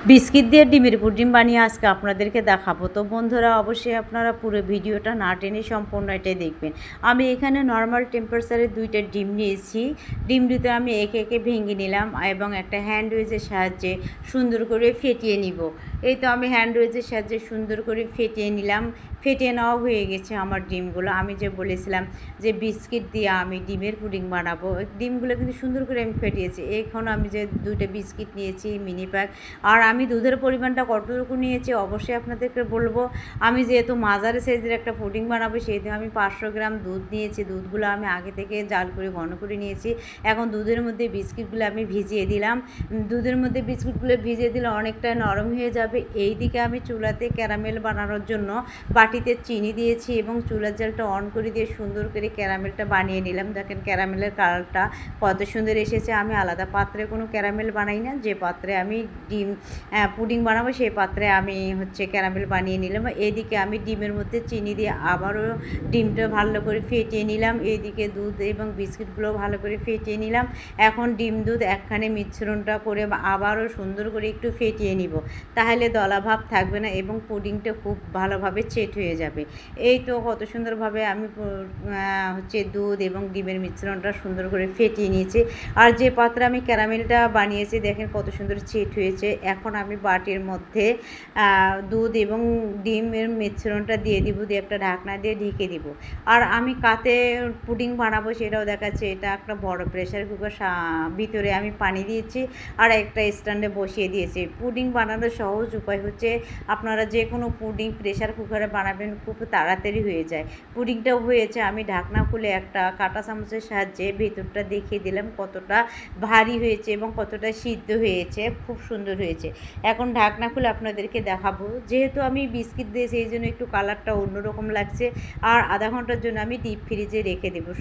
Biscuit দিয়ে ডিমের pudding বানিয়ে আজকে আপনাদেরকে দেখাবো। তো বন্ধুরা, অবশ্যই আপনারা পুরো ভিডিওটা না টেনে সম্পূর্ণ এটাই দেখবেন। আমি এখানে নর্মাল টেম্পারেচারে 2টা ডিম নিয়েছি। ডিম দুটো আমি একে একে ভেঙে নিলাম এবং একটা হ্যান্ড উইচের সাহায্যে সুন্দর করে ফেটিয়ে নিব। এই তো আমি হ্যান্ড উইচের সাহায্যে সুন্দর করে ফেটিয়ে নিলাম। ফেটিয়ে নেওয়া হয়ে গেছে আমার ডিমগুলো। আমি যে বলেছিলাম যে বিস্কিট দিয়ে আমি ডিমের পুডিং বানাবো, ডিমগুলো কিন্তু সুন্দর করে আমি ফেটিয়েছি। এখন আমি যে 2টা বিস্কিট নিয়েছি মিনি প্যাক, আর আমি দুধের পরিমাণটা কতটুকু নিয়েছি অবশ্যই আপনাদেরকে বলবো। আমি যেহেতু মাঝারি সাইজের একটা পুডিং বানাবো, সেই দিয়ে আমি 500 গ্রাম দুধ নিয়েছি। দুধগুলো আমি আগে থেকে জাল করে ঘন করে নিয়েছি। এখন দুধের মধ্যে বিস্কিটগুলো আমি ভিজিয়ে দিলাম। দুধের মধ্যে বিস্কুটগুলো ভিজিয়ে দিলে অনেকটা নরম হয়ে যাবে। এই দিকে আমি চুলাতে ক্যারামেল বানানোর জন্য বাটিতে চিনি দিয়েছি এবং চুলার জালটা অন করে দিয়ে সুন্দর করে ক্যারামেলটা বানিয়ে নিলাম। দেখেন ক্যারামেলের কালারটা কত সুন্দর এসেছে। আমি আলাদা পাত্রে কোনো ক্যারামেল বানাই না, যে পাত্রে আমি ডিম পুডিং বানাবো সেই পাত্রে আমি ক্যারামেল বানিয়ে নিলাম। এইদিকে আমি ডিমের মধ্যে চিনি দিয়ে আবারও ডিমটা ভালো করে ফেটিয়ে নিলাম। এইদিকে দুধ এবং বিস্কিটগুলো ভালো করে ফেটিয়ে নিলাম। এখন ডিম দুধ একখানে মিশ্রণটা করে আবারও সুন্দর করে একটু ফেটিয়ে নিব, তাহলে দলাভাব থাকবে না এবং পুডিংটা খুব ভালোভাবে সেট হয়ে যাবে। এই তো কত সুন্দরভাবে আমি দুধ এবং ডিমের মিশ্রণটা সুন্দর করে ফেটিয়ে নিয়েছি। আর যে পাত্রে আমি ক্যারামেলটা বানিয়েছি দেখেন কত সুন্দর সেট হয়েছে। এখন আমি বাটির মধ্যে দুধ এবং ডিমের মিশ্রণটা দিয়ে দিব, দিয়ে একটা ঢাকনা দিয়ে ঢেকে দিব। আর আমি কাতে পুডিং বানাবো সেটাও দেখাচ্ছে। এটা একটা বড় প্রেসার কুকার, ভিতরে আমি পানি দিয়েছি আর একটা স্ট্যান্ডে বসিয়ে দিয়েছি। পুডিং বানানোর সহজ উপায় হচ্ছে আপনারা যে কোনো পুডিং প্রেসার কুকারে বানাবেন, খুব তাড়াতাড়ি হয়ে যায়। পুডিংটাও হয়েছে। আমি ঢাকনা খুলে একটা কাঁটা চামচের সাহায্যে ভেতরটা দেখিয়ে দিলাম কতটা ভারী হয়েছে এবং কতটা সিদ্ধ হয়েছে, খুব সুন্দর হয়েছে। এখন ঢাকনা খুলে আপনাদেরকে দেখাবো। যেহেতু আমি বিস্কিট দিয়েছি এই জন্য একটু কালারটা অন্যরকম লাগছে। আর আধা ঘন্টার জন্য আমি ডিপ ফ্রিজে রেখে দেবো।